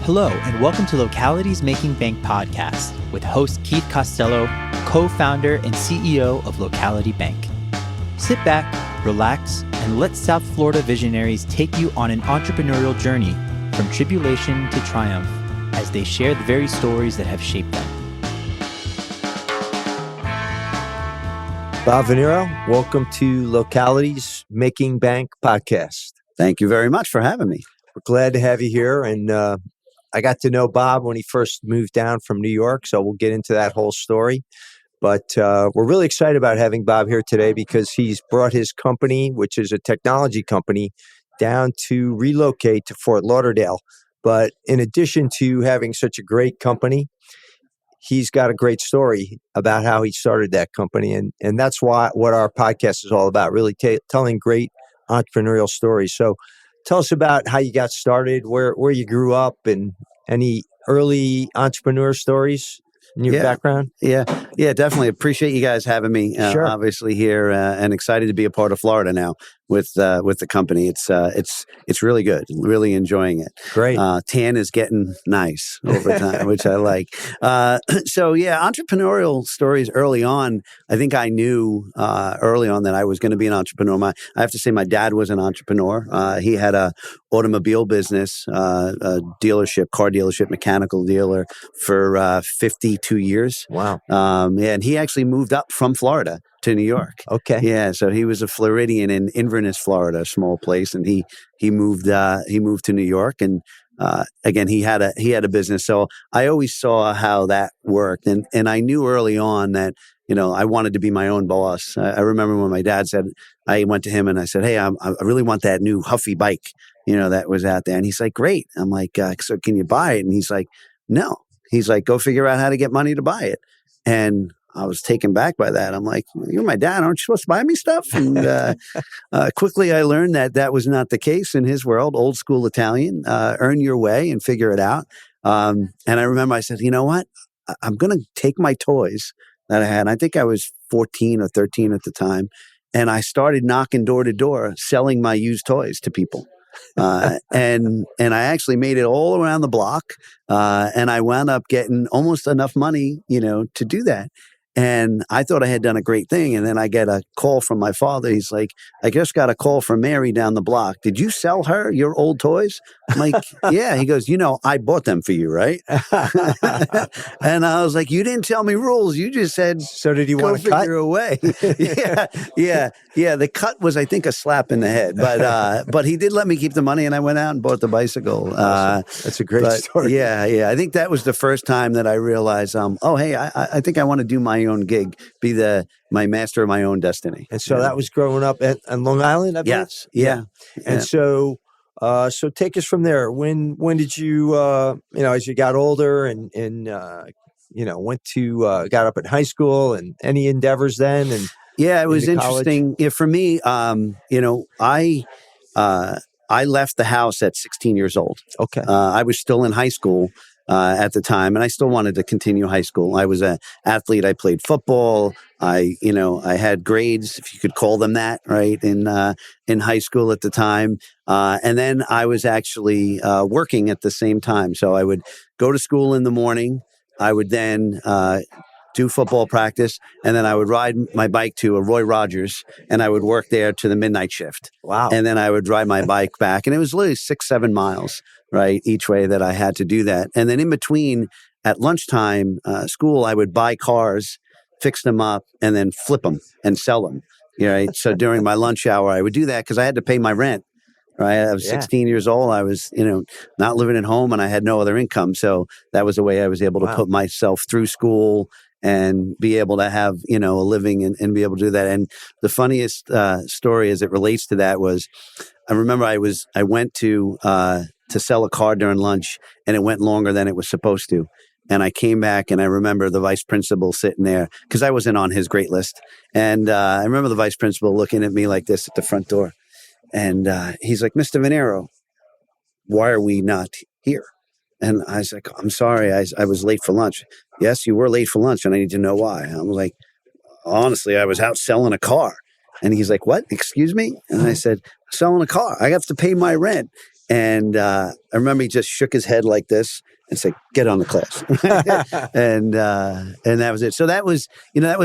Hello, and welcome to Locality's Making Bank podcast with host Keith Costello, co-founder and CEO of Locality Bank. Sit back, relax, and let South Florida visionaries take you on an entrepreneurial journey from tribulation to triumph as they share the very stories that have shaped them. Bob Venero, welcome to Locality's Making Bank podcast. Thank you very much for having me. We're glad to have you here. And I got to know Bob when he first moved down from New York, so we'll get into that whole story. But we're really excited about having Bob here today because he's brought his company, which is a technology company, down to relocate to Fort Lauderdale. But in addition to having such a great company, he's got a great story about how he started that company. And that's what our podcast is all about, really telling great entrepreneurial stories. So tell us about how you got started, where you grew up, and any early entrepreneur stories in your background. Yeah, definitely. Appreciate you guys having me. Sure. Obviously here, and excited to be a part of Florida now with the company. It's really good. Really enjoying it. Great. Tan is getting nice over time, which I like. So entrepreneurial stories early on. I think I knew early on that I was going to be an entrepreneur. I have to say, my dad was an entrepreneur. He had a automobile business, a car dealership, mechanical dealer for 52 years. Wow. And he actually moved up from Florida to New York. Okay. Yeah, so he was a Floridian in Inverness, Florida, a small place, and he moved to New York, and again he had a business. So I always saw how that worked, and I knew early on that I wanted to be my own boss. I remember when my dad said, I went to him and I said, "Hey, I really want that new Huffy bike, that was out there," and he's like, "Great." I'm like, "So can you buy it?" And he's like, "No." He's like, "Go figure out how to get money to buy it." And I was taken back by that. I'm like, "You're my dad. Aren't you supposed to buy me stuff?" And quickly I learned that was not the case in his world. Old school Italian, earn your way and figure it out. And I remember I said, "You know what? I'm going to take my toys that I had." I think I was 14 or 13 at the time. And I started knocking door to door, selling my used toys to people. And I actually made it all around the block. And I wound up getting almost enough money, to do that. And I thought I had done a great thing. And then I get a call from my father. He's like, "I just got a call from Mary down the block. Did you sell her your old toys?" I'm like, "Yeah." He goes, "I bought them for you, right?" And I was like, "You didn't tell me rules. You just said, so did you want to cut? Figure a way." Yeah. The cut was, I think, a slap in the head. But he did let me keep the money, and I went out and bought the bicycle. Awesome. That's a great story. Yeah. I think that was the first time that I realized, hey, I think I want to do my own gig, be my master of my own destiny. And so that was growing up on Long Island, I believe? Yes. Yeah. And so take us from there. When did you, as you got older and went to, got up in high school, and any endeavors then? And yeah, it was interesting. Yeah, for me, I left the house at 16 years old. Okay. I was still in high school at the time, and I still wanted to continue high school. I was an athlete. I played football. I had grades, if you could call them that, right, in high school at the time. And then I was actually working at the same time. So I would go to school in the morning. I would then do football practice, and then I would ride my bike to a Roy Rogers, and I would work there to the midnight shift. Wow. And then I would ride my bike back, and it was literally 6-7 miles, right, each way that I had to do that. And then in between, at lunchtime, school, I would buy cars, fix them up, and then flip them and sell them. Right. So during my lunch hour, I would do that because I had to pay my rent. Right. I was 16 years old. I was, not living at home, and I had no other income. So that was the way I was able to put myself through school and be able to have, a living and be able to do that. And the funniest story as it relates to that was, I remember I went to sell a car during lunch, and it went longer than it was supposed to. And I came back, and I remember the vice principal sitting there because I wasn't on his great list. And I remember the vice principal looking at me like this at the front door. And he's like, "Mr. Venero, why are we not here?" And I was like, "I'm sorry, I was late for lunch." "Yes, you were late for lunch, and I need to know why." I was like, "Honestly, I was out selling a car." And he's like, "What? Excuse me?" And I said, "Selling a car. I have to pay my rent." And I remember he just shook his head like this and said, "Get on the class," and that was it. So that was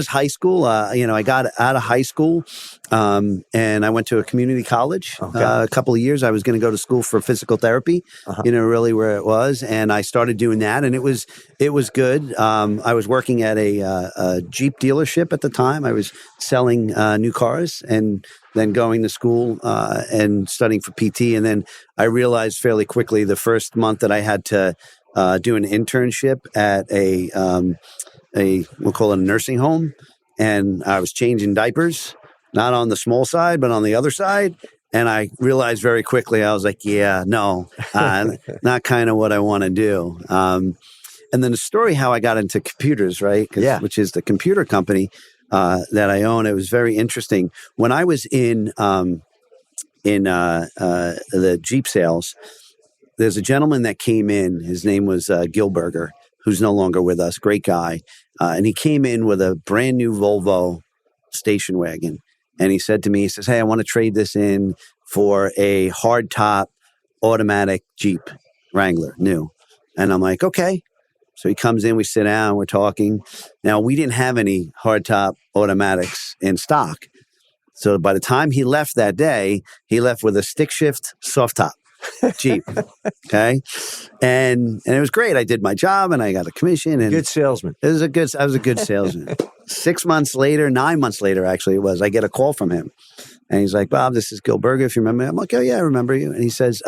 high school. I got out of high school, and I went to a community college. Okay. A couple of years, I was going to go to school for physical therapy. Really where it was, and I started doing that, and it was good. I was working at a Jeep dealership at the time. I was selling new cars, and then going to school and studying for PT, and then I realized fairly quickly the first month that I had to do an internship at we'll call it a nursing home, and I was changing diapers, not on the small side, but on the other side. And I realized very quickly, I was like, yeah, no, not kind of what I want to do. And then the story how I got into computers, right? Which is the computer company that I own. It was very interesting. When I was in the Jeep sales, there's a gentleman that came in. His name was Gilberger, who's no longer with us. Great guy. And he came in with a brand new Volvo station wagon. And he said to me, he says, "Hey, I want to trade this in for a hardtop automatic Jeep Wrangler, new." And I'm like, okay. So he comes in, we sit down, we're talking. Now, we didn't have any hardtop automatics in stock. So by the time he left that day, he left with a stick shift soft top Jeep. Okay. And it was great. I did my job and I got a commission. And good salesman. I was a good salesman. 6 months later, 9 months later, actually, I get a call from him. And he's like, "Bob, this is Gilberger, if you remember me." I'm like, "Oh, yeah, I remember you." And he says,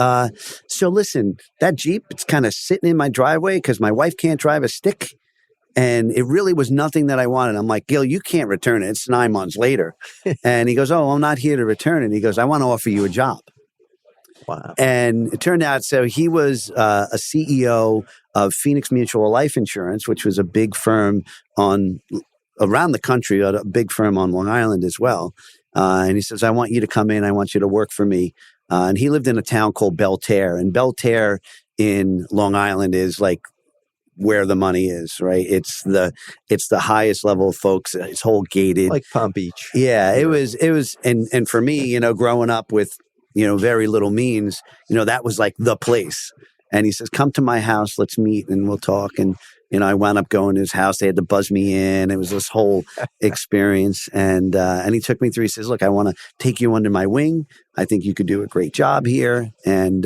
"So listen, that Jeep, it's kind of sitting in my driveway because my wife can't drive a stick. And it really was nothing that I wanted." I'm like, "Gil, you can't return it. It's 9 months later." And he goes, "Oh, I'm not here to return it." He goes, "I want to offer you a job." Wow. And it turned out, so he was a CEO of Phoenix Mutual Life Insurance, which was a big firm around the country, a big firm on Long Island as well. And he says, "I want you to come in. I want you to work for me." And he lived in a town called Belterre. And Belterre in Long Island is like where the money is, right? It's the highest level of folks. It's whole gated. Like Palm Beach. Yeah, it was, and for me, growing up with, very little means, that was like the place. And he says, "Come to my house, let's meet and we'll talk." And, I wound up going to his house. They had to buzz me in. It was this whole experience. And he took me through. He says, "Look, I want to take you under my wing. I think you could do a great job here." And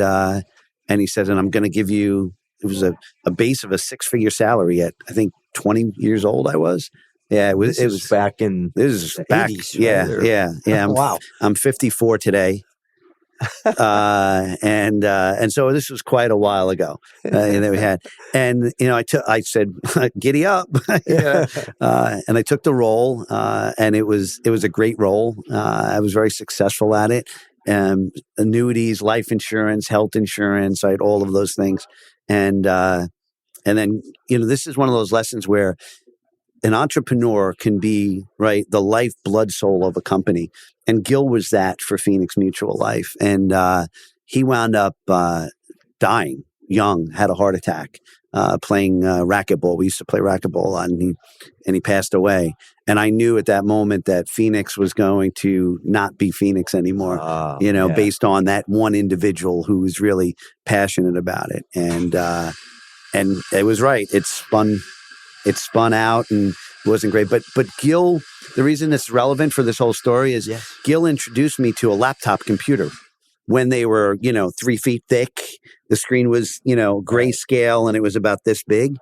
he says, "And I'm going to give you," it was a base of a 6-figure salary at, I think, 20 years old I was. Yeah, it was back in this is the back. 80s, Yeah. Wow. I'm 54 today. And so this was quite a while ago that we had, and I said, "Giddy up," and I took the role, and it was a great role. I was very successful at it. Annuities, life insurance, health insurance, I had all of those things, and then this is one of those lessons where an entrepreneur can be, right, the life, blood, soul of a company. And Gil was that for Phoenix Mutual Life. And he wound up dying young, had a heart attack, playing racquetball. We used to play racquetball a lot, and he passed away. And I knew at that moment that Phoenix was going to not be Phoenix anymore, based on that one individual who was really passionate about it. And it was right. It spun out and it wasn't great. But Gil, the reason it's relevant for this whole story is Gil introduced me to a laptop computer when they were, 3 feet thick. The screen was, grayscale, and it was about this big.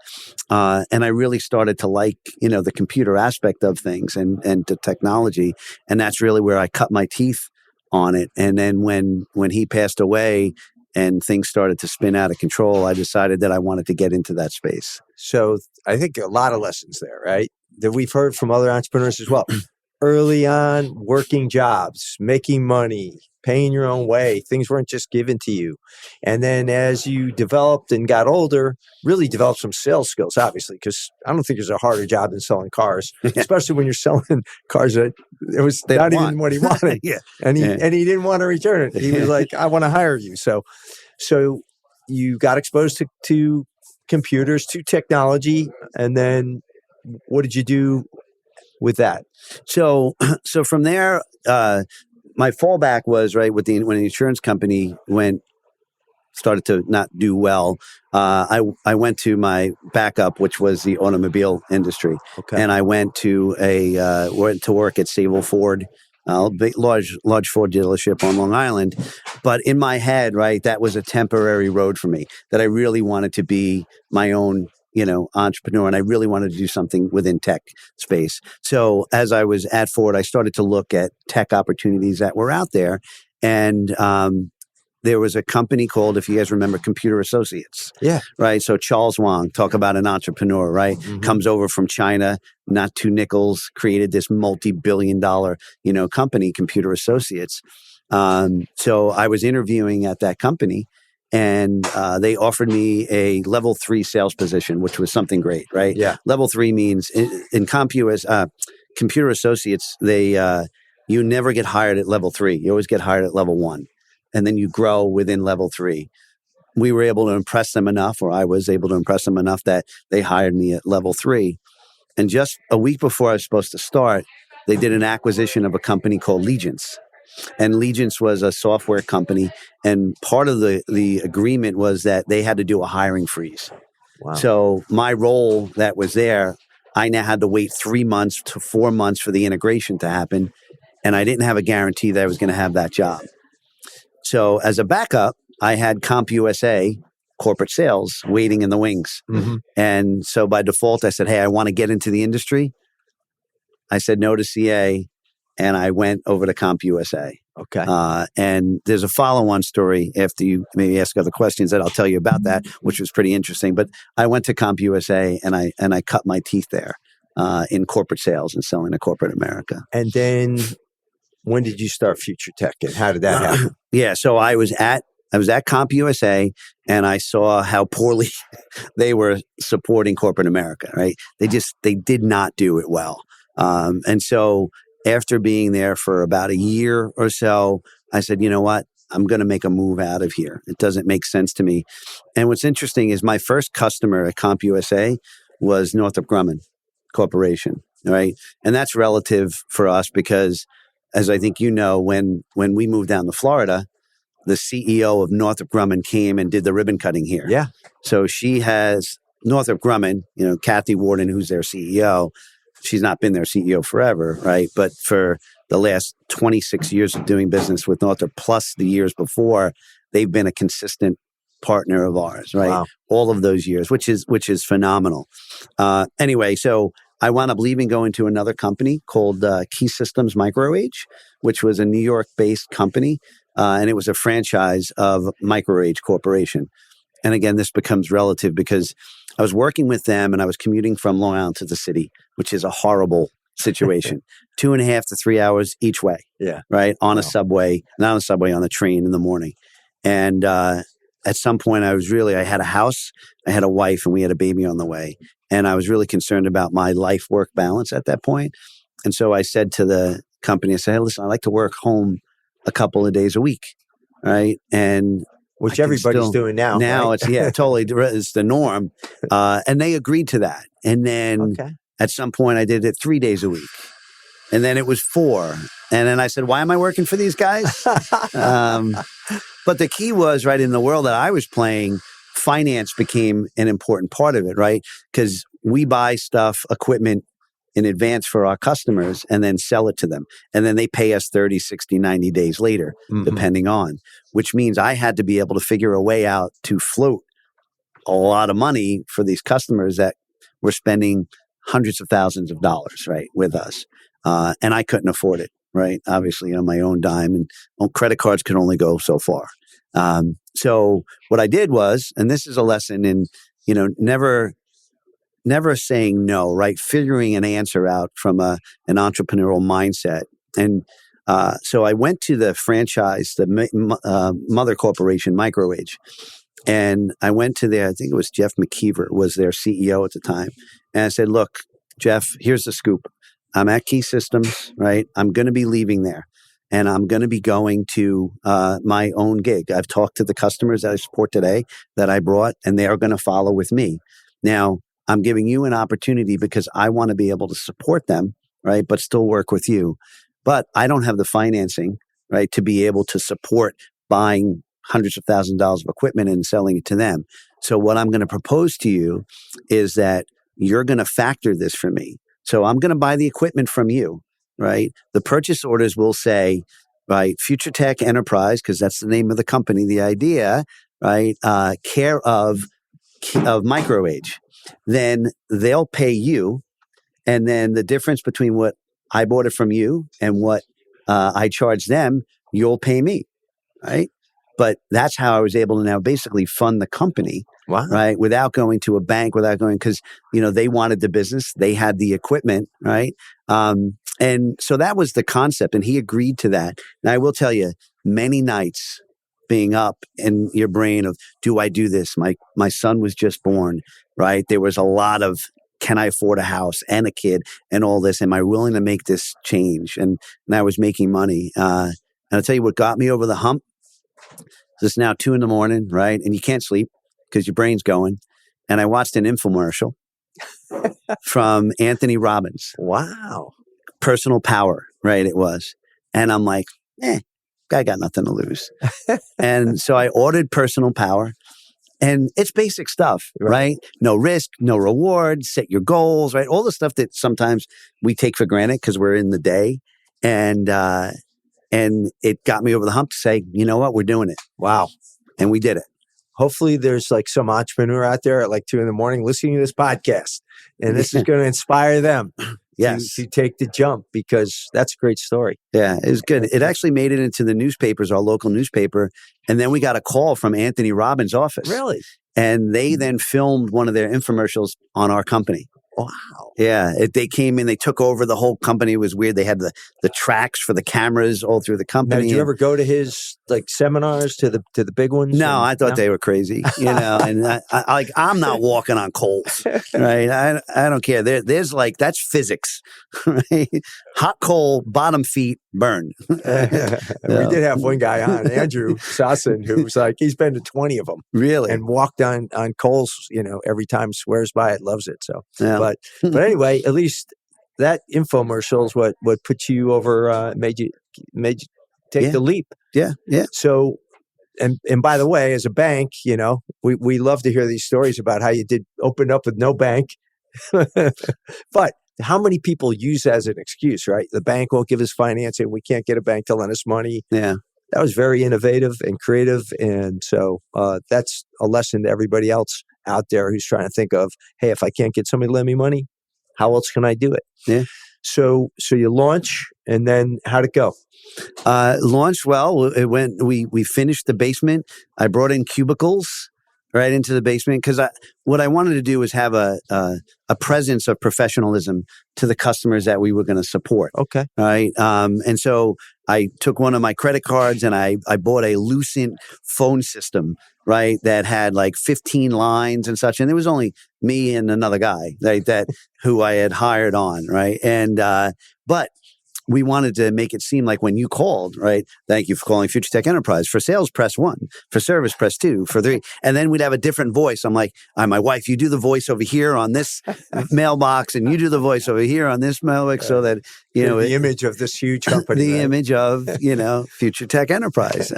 And I really started to like, the computer aspect of things and the technology. And that's really where I cut my teeth on it. And then when he passed away and things started to spin out of control, I decided that I wanted to get into that space. So I think a lot of lessons there, right? That we've heard from other entrepreneurs as well. Early on, working jobs, making money, paying your own way. Things weren't just given to you. And then as you developed and got older, really developed some sales skills, obviously, because I don't think there's a harder job than selling cars, especially when you're selling cars that it was not even what he wanted. And he didn't want to return it. He was like, "I want to hire you." So you got exposed to computers, to technology, and then what did you do with that? So from there, my fallback was, right, when the insurance company went started to not do well, I went to my backup, which was the automobile industry. Okay. And I went to went to work at Sable Ford, big, large Ford dealership on Long Island. But in my head, right, that was a temporary road for me, that I really wanted to be my own, entrepreneur. And I really wanted to do something within tech space. So as I was at Ford, I started to look at tech opportunities that were out there. And there was a company called, if you guys remember, Computer Associates. Yeah. Right. So Charles Wang, talk about an entrepreneur, right? Mm-hmm. Comes over from China, not two nickels, created this multi-billion-dollar, company, Computer Associates. So I was interviewing at that company, and they offered me a level 3 sales position, which was something great, right? Yeah. Level 3 means in Computer Associates, you never get hired at level 3. You always get hired at level 1. And then you grow within level 3. We were able to impress them enough, or I was able to impress them enough, that they hired me at level 3. And just a week before I was supposed to start, they did an acquisition of a company called Legence. And Legence was a software company. And part of the agreement was that they had to do a hiring freeze. Wow. So my role that was there, I now had to wait 3 months to 4 months for the integration to happen. And I didn't have a guarantee that I was going to have that job. So as a backup, I had CompUSA corporate sales waiting in the wings. Mm-hmm. And so by default, I said, hey, I want to get into the industry. I said no to CA, and I went over to CompUSA. Okay. And there's a follow-on story after you maybe ask other questions that I'll tell you about that, which was pretty interesting. But I went to CompUSA, and I cut my teeth there in corporate sales and selling to corporate America. And then when did you start Future Tech, and how did that happen? Yeah, so I was at CompUSA, and I saw how poorly they were supporting corporate America, right? They did not do it well. And so after being there for about a year or so, I said, you know what? I'm going to make a move out of here. It doesn't make sense to me. And what's interesting is my first customer at CompUSA was Northrop Grumman Corporation, right? And that's relative for us because, as I think you know, when we moved down to Florida, the CEO of Northrop Grumman came and did the ribbon cutting here. Yeah. So she has Northrop Grumman, Kathy Warden, who's their CEO. She's not been their CEO forever, right? But for the last 26 years of doing business with Northrop, plus the years before, they've been a consistent partner of ours, right? Wow. All of those years, which is phenomenal. Anyway, so I wound up leaving, going to another company called Key Systems Microage, which was a New York-based company, and it was a franchise of Microage Corporation. And again, this becomes relative because I was working with them and I was commuting from Long Island to the city, which is a horrible situation. 2.5 to 3 hours each way. Yeah. Right. On a subway, not on a subway, on the train in the morning. And at some point I had a house, I had a wife, and we had a baby on the way. And I was really concerned about my life-work balance at that point. And so I said to the company, I said, hey, listen, I like to work home a couple of days a week. Right. And which everybody's doing now. Now right? it's totally it's the norm. And they agreed to that. And then at some point I did it 3 days a week. And then it was 4. And then I said, why am I working for these guys? But the key was, right, in the world that I was playing, finance became an important part of it, right? Because we buy stuff, equipment in advance for our customers and then sell it to them. And then they pay us 30, 60, 90 days later, depending on, which means I had to be able to figure a way out to float a lot of money for these customers that were spending hundreds of thousands of dollars, right, with us. And I couldn't afford it, right? Obviously on my own dime, and credit cards could only go so far. So what I did was, and this is a lesson in, never saying no, right? Figuring an answer out from an entrepreneurial mindset. And so I went to the franchise, the mother corporation, Microage. And I went to I think it was Jeff McKeever was their CEO at the time. And I said, look, Jeff, here's the scoop. I'm at Key Systems, right? I'm going to be leaving there. And I'm going to be going to my own gig. I've talked to the customers that I support today that I brought, and they are going to follow with me. Now, I'm giving you an opportunity because I want to be able to support them, right? But still work with you. But I don't have the financing, right, to be able to support buying hundreds of thousands of dollars of equipment and selling it to them. So what I'm going to propose to you is that you're going to factor this for me. So I'm going to buy the equipment from you, right? The purchase orders will say, right, Future Tech Enterprise, because that's the name of the company, the idea, right? Care of MicroAge. Then they'll pay you. And then the difference between what I bought it from you and what I charge them, you'll pay me, right? But that's how I was able to now basically fund the company, right? Without going to a bank, because, they wanted the business. They had the equipment, right? And so that was the concept. And he agreed to that. And I will tell you, many nights being up in your brain of, do I do this? My son was just born, right? There was a lot of, can I afford a house and a kid and all this? Am I willing to make this change? And I was making money. And I'll tell you what got me over the hump. It's now 2 a.m, right? And you can't sleep because your brain's going. And I watched an infomercial from Anthony Robbins. Wow. Personal Power, right? It was. And I'm like, guy got nothing to lose. And so I ordered Personal Power. And it's basic stuff, right? No risk, no reward, set your goals, right? All the stuff that sometimes we take for granted because we're in the day. And it got me over the hump to say, you know what, we're doing it. Wow. And we did it. Hopefully there's like some entrepreneur out there at like 2 a.m. listening to this podcast. And this is going to inspire them to take the jump, because that's a great story. Yeah, it was good. It actually made it into the newspapers, our local newspaper. And then we got a call from Anthony Robbins' office. Really? And they then filmed one of their infomercials on our company. Wow. Yeah. They came in, they took over the whole company. It was weird. They had the tracks for the cameras all through the company. Now, did you ever go to his seminars, to the big ones? No, I thought they were crazy, and I'm not walking on coals, right? I don't care. There's that's physics, right? Hot coal, bottom feet, burn. We did have one guy on, Andrew Sasson, who was he's been to 20 of them. Really? And walked on coals, every time, swears by it, loves it. So, yeah. But anyway, at least that infomercial is what put you over, made you take the leap. Yeah. Yeah. So, and by the way, as a bank, we love to hear these stories about how you did open up with no bank. But how many people use that as an excuse, right? The bank won't give us financing. We can't get a bank to lend us money. Yeah. That was very innovative and creative. And so that's a lesson to everybody else out there who's trying to think of, hey, if I can't get somebody to lend me money, how else can I do it? Yeah. So you launch, and then how'd it go? Launched well. It went. We finished the basement. I brought in cubicles right into the basement because what I wanted to do was have a presence of professionalism to the customers that we were going to support. Okay. Right. And so I took one of my credit cards and I bought a Lucent phone system, right, that had 15 lines and such. And there was only me and another guy who I had hired on, right? And but we wanted to make it seem like when you called, right? Thank you for calling Future Tech Enterprise. For sales, press 1. For service, press 2. For 3. And then we'd have a different voice. I'm like, my wife, you do the voice over here on this mailbox, and you do the voice over here on this mailbox, so that, the image of this huge company. The image of, Future Tech Enterprise,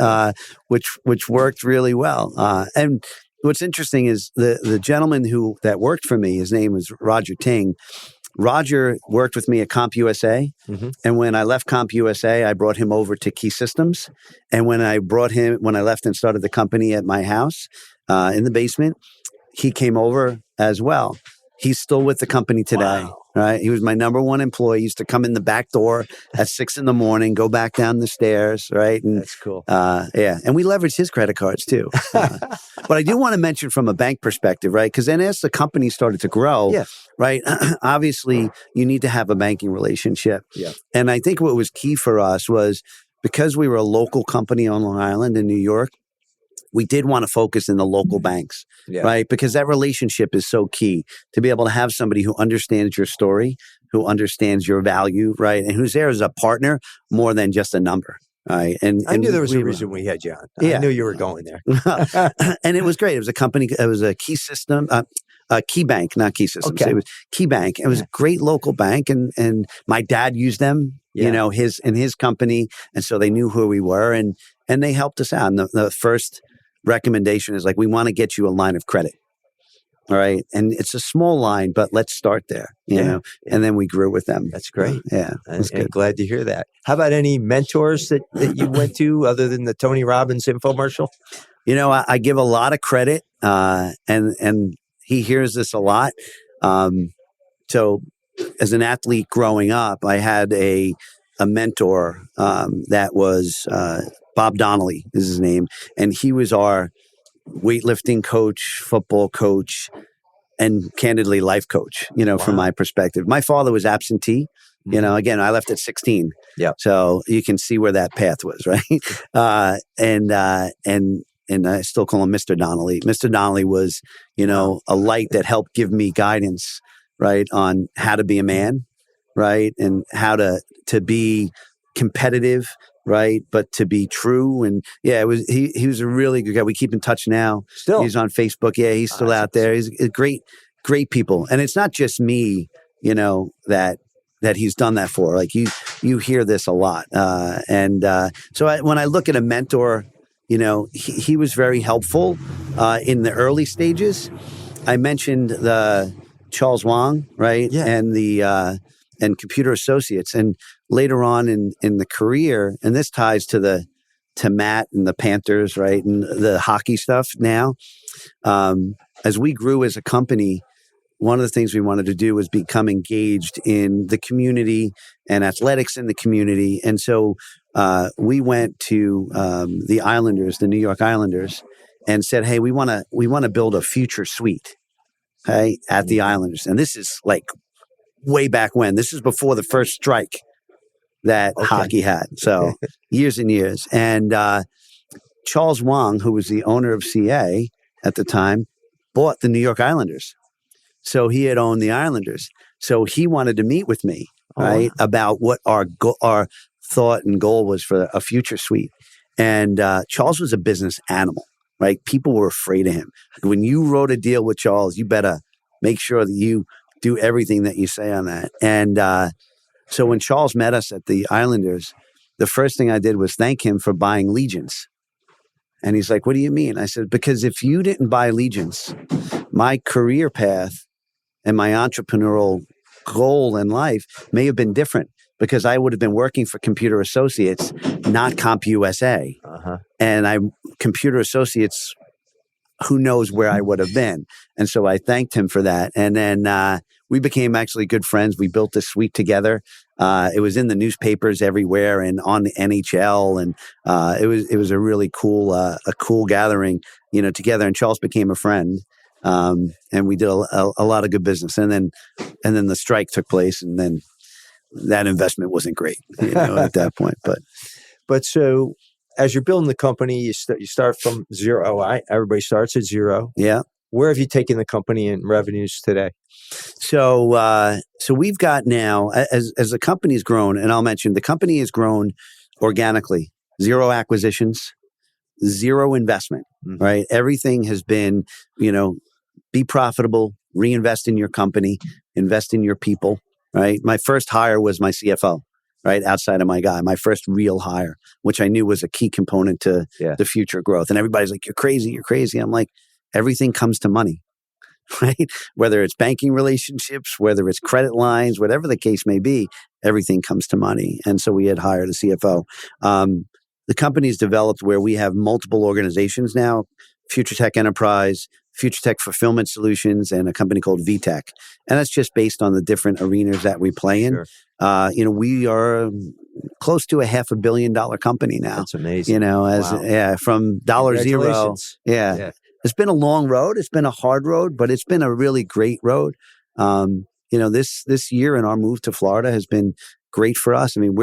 which worked really well. And what's interesting is the gentleman that worked for me, his name was Roger Ting. Roger worked with me at CompUSA. Mm-hmm. And when I left CompUSA, I brought him over to Key Systems. And when I left and started the company at my house in the basement, he came over as well. He's still with the company today. Wow. Right? He was my number one employee. He used to come in the back door at 6 a.m, go back down the stairs, right? And, that's cool. Yeah. And we leveraged his credit cards too. But I do want to mention from a bank perspective, right? Because then as the company started to grow, right? Obviously, you need to have a banking relationship. Yeah. And I think what was key for us was because we were a local company on Long Island in New York, we did want to focus in the local banks, right? Because that relationship is so key to be able to have somebody who understands your story, who understands your value, right? And who's there as a partner more than just a number, right? And I knew there was a reason we had you on. I knew you were going there. And it was great. It was a company, it was a Key System, Key Bank, not Key Systems. Okay. It was Key Bank. It was a great local bank, and my dad used them, in his company, and so they knew who we were. And and they helped us out. And the first recommendation is like, we want to get you a line of credit. All right. And it's a small line, but let's start there, you know, and then we grew with them. That's great. Yeah. And glad to hear that. How about any mentors that you went to other than the Tony Robbins infomercial? You know, I give a lot of credit, and he hears this a lot. So as an athlete growing up, I had a mentor that was Bob Donnelly is his name. And he was our weightlifting coach, football coach, and candidly life coach, you know, from my perspective. My father was absentee. You know, again, I left at 16. Yeah. So you can see where that path was, right? And I still call him Mr. Donnelly. Mr. Donnelly was, you know, a light that helped give me guidance, right, on how to be a man, right, and how to be competitive, right, but to be true. And it was he was a really good guy. We keep in touch now. Still, he's on Facebook. Yeah, he's still out there. He's a great people. And it's not just me, you know, that he's done that for. Like you hear this a lot. So when I look at a mentor, you know, he was very helpful in the early stages. I mentioned the Charles Wang, right? Yeah. And Computer Associates. And later on in the career, and this ties to Matt and the Panthers, right? And the hockey stuff now. As we grew as a company, one of the things we wanted to do was become engaged in the community and athletics in the community. And so we went to the Islanders, the New York Islanders, and said, hey, we want to build a future suite, okay, at the Islanders. And this is like way back when. This is before the first strike that hockey had. So years and years. And Charles Wang, who was the owner of CA at the time, bought the New York Islanders. So he had owned the Islanders. So he wanted to meet with me, right, about what our thought and goal was for a future suite. And Charles was a business animal, right? People were afraid of him. When you wrote a deal with Charles, you better make sure that you do everything that you say on that. And so when Charles met us at the Islanders, the first thing I did was thank him for buying Legions. And he's like, what do you mean? I said, because if you didn't buy Legions, my career path and my entrepreneurial goal in life may have been different, because I would have been working for Computer Associates, not CompUSA. And Computer Associates, who knows where I would have been. And so I thanked him for that. And then we became actually good friends. We built this suite together. It was in the newspapers everywhere and on the NHL. And it was a really cool gathering, you know, together. And Charles became a friend. And we did a lot of good business. And then the strike took place, and then that investment wasn't great, you know, at that point. But so as you're building the company, you start from zero. Everybody starts at zero. Yeah. Where have you taken the company in revenues today? So we've got now, as the company's grown, and I'll mention the company has grown organically, 0 acquisitions, 0 investment, right? Everything has been, you know, be profitable, reinvest in your company, invest in your people, right? My first hire was my CFO, right? Outside of my guy, my first real hire, which I knew was a key component to the future growth. And everybody's like, you're crazy. I'm like, everything comes to money, right? Whether it's banking relationships, whether it's credit lines, whatever the case may be, everything comes to money. And so we had hired a CFO. The company's developed where we have multiple organizations now, Future Tech Enterprise, Future Tech Fulfillment Solutions, and a company called VTech. And that's just based on the different arenas that we play in. Sure. You know, we are close to a $500 million company now. That's amazing. You know, from $0. Yeah. It's been a long road. It's been a hard road, but it's been a really great road. You know, this year and our move to Florida has been great for us. I mean,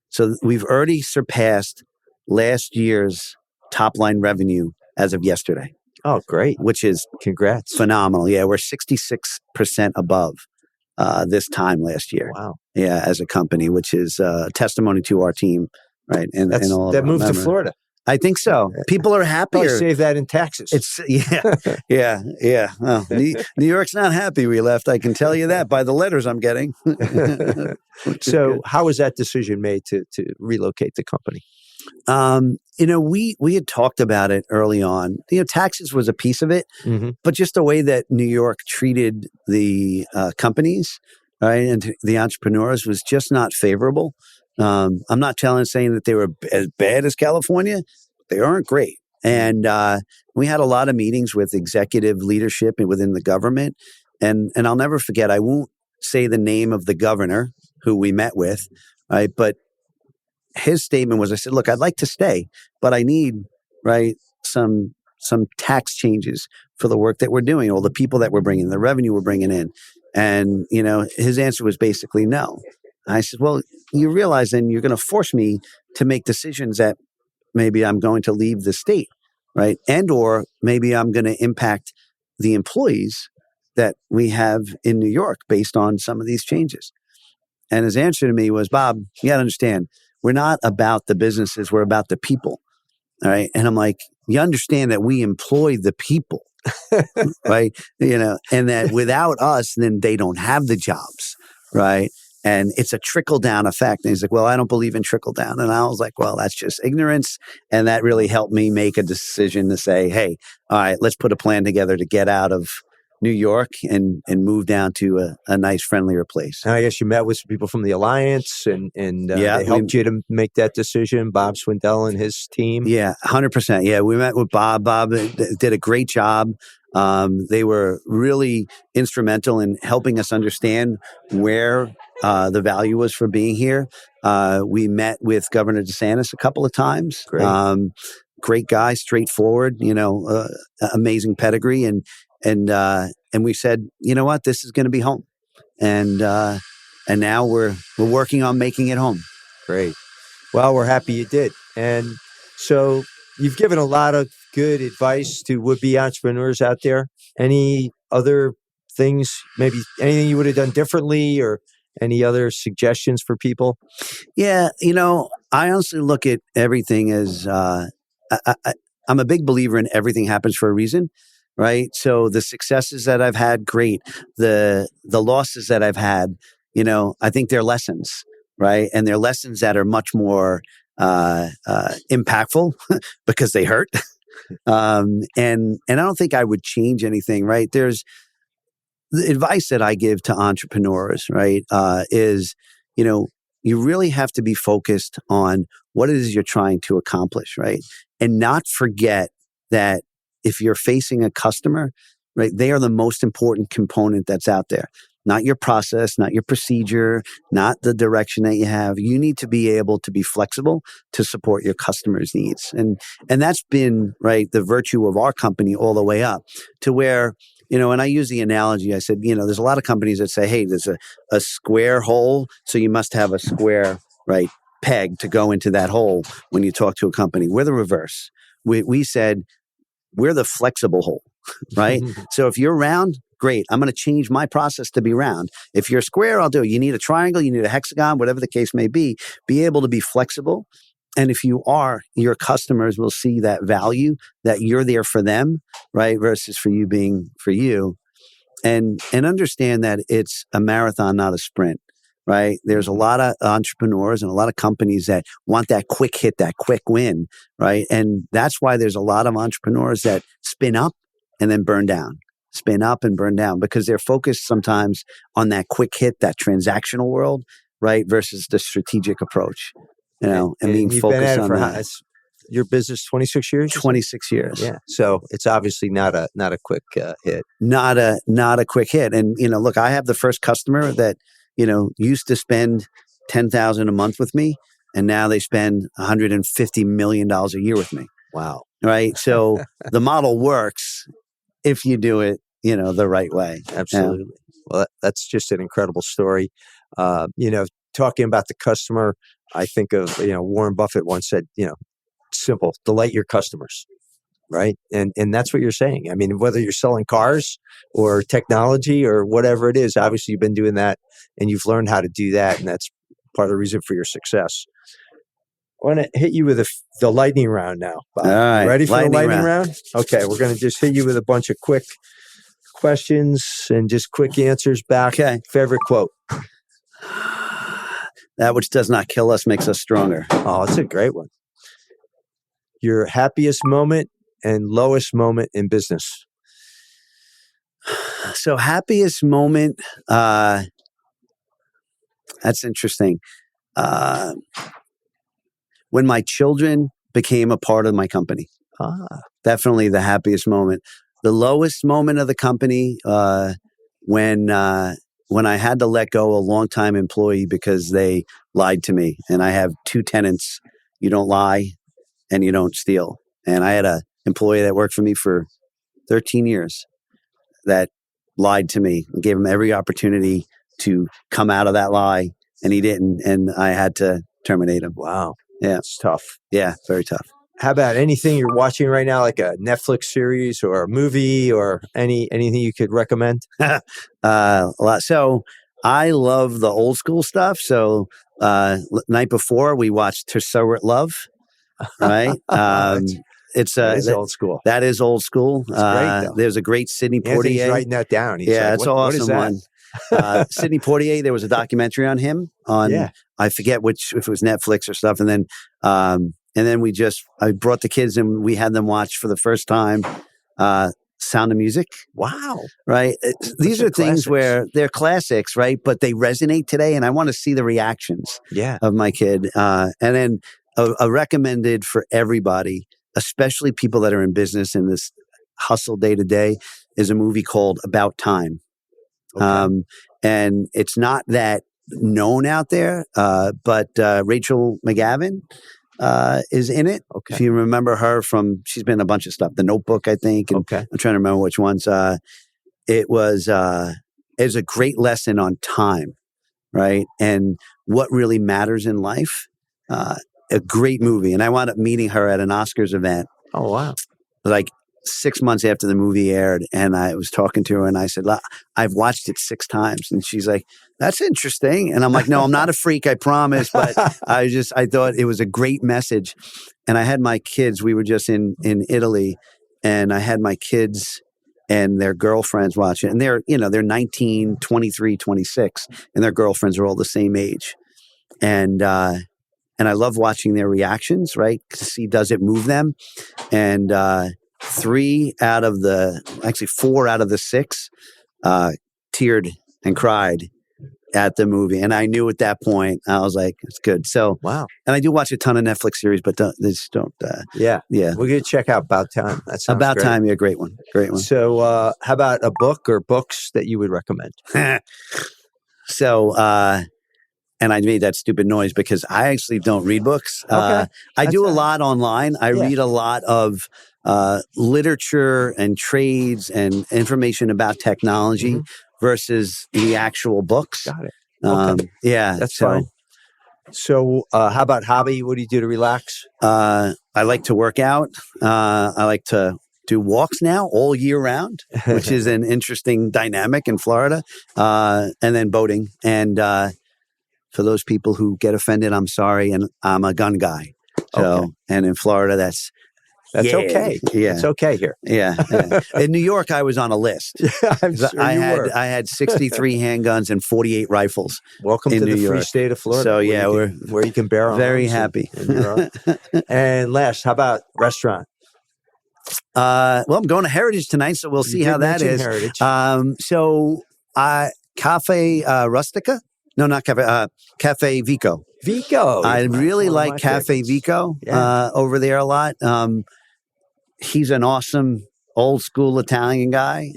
so we've already surpassed last year's top line revenue as of yesterday. Oh, great. Which is congrats. Phenomenal. Yeah, we're 66% above this time last year. Wow. Yeah, as a company, which is a testimony to our team, right? And all that moved to Florida. I think so. People are happier. Probably save that in taxes. Yeah. Well, New York's not happy we left. I can tell you that by the letters I'm getting. So how was that decision made to relocate the company? We had talked about it early on. Taxes was a piece of it, Mm-hmm. but just the way that New York treated the companies, right, and the entrepreneurs was just not favorable. I'm not saying that they were as bad as California. They aren't great. And we had a lot of meetings with executive leadership within the government. And I'll never forget, I won't say the name of the governor who we met with, right? But his statement was, I said, look, I'd like to stay, but I need, right, some tax changes for the work that we're doing, all the people that we're bringing, the revenue we're bringing in. And, his answer was basically no. I said, well, you realize then you're going to force me to make decisions that maybe I'm going to leave the state, right? And or maybe I'm going to impact the employees that we have in New York based on some of these changes. And his answer to me was, Bob, you got to understand, we're not about the businesses, we're about the people. All right. And I'm like, you understand that we employ the people, right? And that without us, then they don't have the jobs, right? And it's a trickle down effect. And he's like, well, I don't believe in trickle down. And I was like, well, that's just ignorance. And that really helped me make a decision to say, hey, all right, let's put a plan together to get out of New York and move down to a nice, friendlier place. And I guess you met with some people from the Alliance and they helped you to make that decision, Bob Swindell and his team. Yeah, 100%. Yeah, we met with Bob. Bob did a great job. They were really instrumental in helping us understand where the value was for being here. We met with Governor DeSantis a couple of times. Great guy, straightforward, amazing pedigree. And we said, you know what, this is going to be home. And now we're working on making it home. Great. Well, we're happy you did. And so you've given a lot of good advice to would-be entrepreneurs out there. Any other things, maybe anything you would have done differently or any other suggestions for people? Yeah, I honestly look at everything as I'm a big believer in everything happens for a reason, right? So the successes that I've had, great. The losses that I've had, I think they're lessons, right? And they're lessons that are much more impactful because they hurt. And I don't think I would change anything, right? There's the advice that I give to entrepreneurs, right? Is, you really have to be focused on what it is you're trying to accomplish, right? And not forget that if you're facing a customer, right, they are the most important component that's out there. Not your process, not your procedure, not the direction that you have. You need to be able to be flexible to support your customers' needs. And that's been, right, the virtue of our company all the way up to where, and I use the analogy, I said, there's a lot of companies that say, hey, there's a square hole, so you must have a square, right, peg to go into that hole when you talk to a company. We're the reverse. We said, we're the flexible hole, right? So if you're round, great. I'm going to change my process to be round. If you're square, I'll do it. You need a triangle, you need a hexagon, whatever the case may be able to be flexible. And if you are, your customers will see that value, that you're there for them, right? Versus for you being for you. And understand that it's a marathon, not a sprint, right? There's a lot of entrepreneurs and a lot of companies that want that quick hit, that quick win, right? And that's why there's a lot of entrepreneurs that spin up and then burn down. Spin up and burn down because they're focused sometimes on that quick hit, that transactional world, right? Versus the strategic approach, and being focused on that. Your business 26 years? 26 years. Yeah. So it's obviously not a quick hit. Not a quick hit. And, look, I have the first customer that, used to spend $10,000 a month with me. And now they spend $150 million a year with me. Wow. Right. So the model works if you do it, the right way. Absolutely. Well, that's just an incredible story. Talking about the customer, I think of, Warren Buffett once said, simple, delight your customers, right? And that's what you're saying. I mean, whether you're selling cars or technology or whatever it is, obviously you've been doing that and you've learned how to do that. And that's part of the reason for your success. I want to hit you with the lightning round now, Bob. All right. Ready for the lightning round? Okay, we're going to just hit you with a bunch of quick questions and just quick answers back. Okay. Favorite quote? That which does not kill us makes us stronger. Oh, it's a great one. your happiest moment and lowest moment in business. So happiest moment, that's interesting. When my children became a part of my company. Definitely the happiest moment. The lowest moment of the company, when I had to let go a longtime employee because they lied to me. And I have 2 tenets: you don't lie and you don't steal. And I had an employee that worked for me for 13 years that lied to me and gave him every opportunity to come out of that lie, and he didn't. And I had to terminate him. Wow. Yeah. It's tough. Yeah, very tough. How about anything you're watching right now, like a Netflix series or a movie or anything you could recommend? A lot. So I love the old school stuff. So night before we watched To Sir With Love, right? That is old school. That is old school. It's great, though. There's a great Sidney Poitier. Anthony's writing that down. He's like, it's an awesome what is that? one. Sidney Poitier. There was a documentary on him on I forget if it was Netflix or stuff, and then I brought the kids and we had them watch for the first time Sound of Music. Wow. Right. These are things where they're classics, right? But they resonate today, and I want to see the reactions of my kid. And then a recommended for everybody, especially people that are in business in this hustle day to day, is a movie called About Time. Okay. And it's not that known out there, but Rachel McGavin is in it. Okay. If you remember her she's been in a bunch of stuff. The Notebook, I think. And I'm trying to remember which ones. It was a great lesson on time, right? And what really matters in life. A great movie. And I wound up meeting her at an Oscars event. Oh, wow. Like 6 months after the movie aired, and I was talking to her and I said, I've watched it 6 times. And she's like, that's interesting. And I'm like, no, I'm not a freak, I promise. But I thought it was a great message. And I had my kids, we were just in Italy, and I had my kids and their girlfriends watch it. And they're 19, 23, 26, and their girlfriends are all the same age. And I love watching their reactions, right? To see, does it move them? And 4 out of the 6 teared and cried at the movie. And I knew at that point, I was like, it's good. So, wow. And I do watch a ton of Netflix series, but don't. Yeah. We're going to check out About Time. That sounds About great. Time, yeah, great one. So how about a book or books that you would recommend? So, and I made that stupid noise because I actually don't read books. I do a lot online. I read a lot of literature and trades and information about technology versus the actual books. Got it. Okay. That's fine. So how about hobby? What do you do to relax? I like to work out. I like to do walks now all year round, which is an interesting dynamic in Florida. And then boating. And for those people who get offended, I'm sorry. And I'm a gun guy. So, and in Florida, that's okay. Yeah. It's okay here. Yeah. In New York, I was on a list. I'm sure I had 63 handguns and 48 rifles. Welcome to the free state of Florida. So where you can bear arms. Very happy. And last, how about restaurant? Well, I'm going to Heritage tonight, so we'll see how that is. Heritage. Cafe Rustica? No, not Cafe. Cafe Vico. Vico. I really like Cafe Vico over there a lot. He's an awesome old school Italian guy,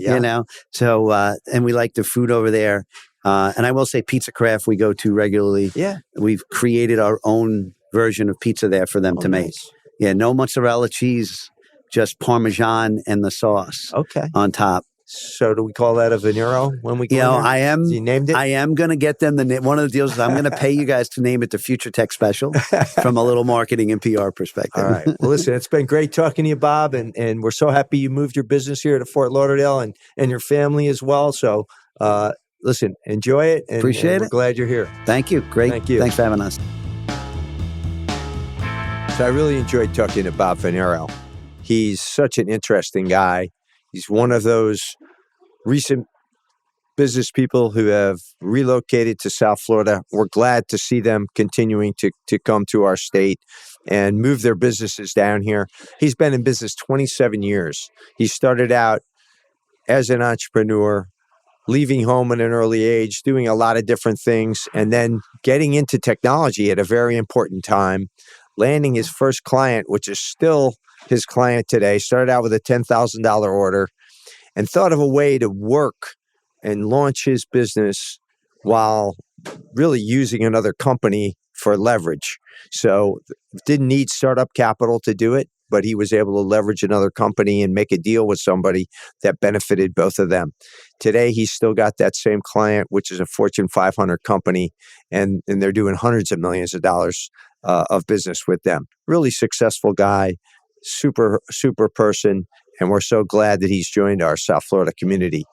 So, and we like the food over there. And I will say Pizza Craft we go to regularly. Yeah. We've created our own version of pizza there for them to make. Yeah, no mozzarella cheese, just Parmesan and the sauce on top. So do we call that a Venero when we go there? I am. You named it? I am going to get them one of the deals is I'm going to pay you guys to name it the Future Tech Special from a little marketing and PR perspective. All right. Well, listen, it's been great talking to you, Bob, and we're so happy you moved your business here to Fort Lauderdale and your family as well. So, listen, enjoy it. And, Appreciate it. We're glad you're here. Thank you. Great. Thank you. Thanks for having us. So I really enjoyed talking to Bob Venero. He's such an interesting guy. He's one of those recent business people who have relocated to South Florida. We're glad to see them continuing to come to our state. and moved their businesses down here. He's been in business 27 years. He started out as an entrepreneur, leaving home at an early age, doing a lot of different things, and then getting into technology at a very important time, landing his first client, which is still his client today. Started out with a $10,000 order and thought of a way to work and launch his business while really using another company for leverage. So didn't need startup capital to do it, but he was able to leverage another company and make a deal with somebody that benefited both of them. Today, he's still got that same client, which is a Fortune 500 company, and they're doing hundreds of millions of dollars of business with them. Really successful guy, super person, and we're so glad that he's joined our South Florida community.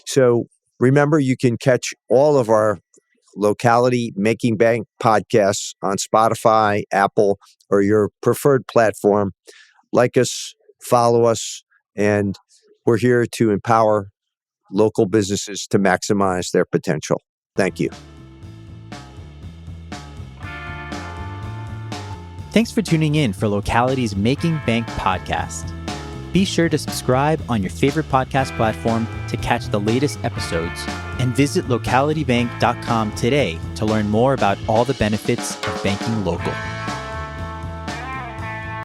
So remember, you can catch all of our Locality Making Bank podcasts on Spotify, Apple, or your preferred platform. Like us, follow us, and we're here to empower local businesses to maximize their potential. Thank you. Thanks for tuning in for Locality's Making Bank podcast. Be sure to subscribe on your favorite podcast platform to catch the latest episodes, and visit localitybank.com today to learn more about all the benefits of banking local.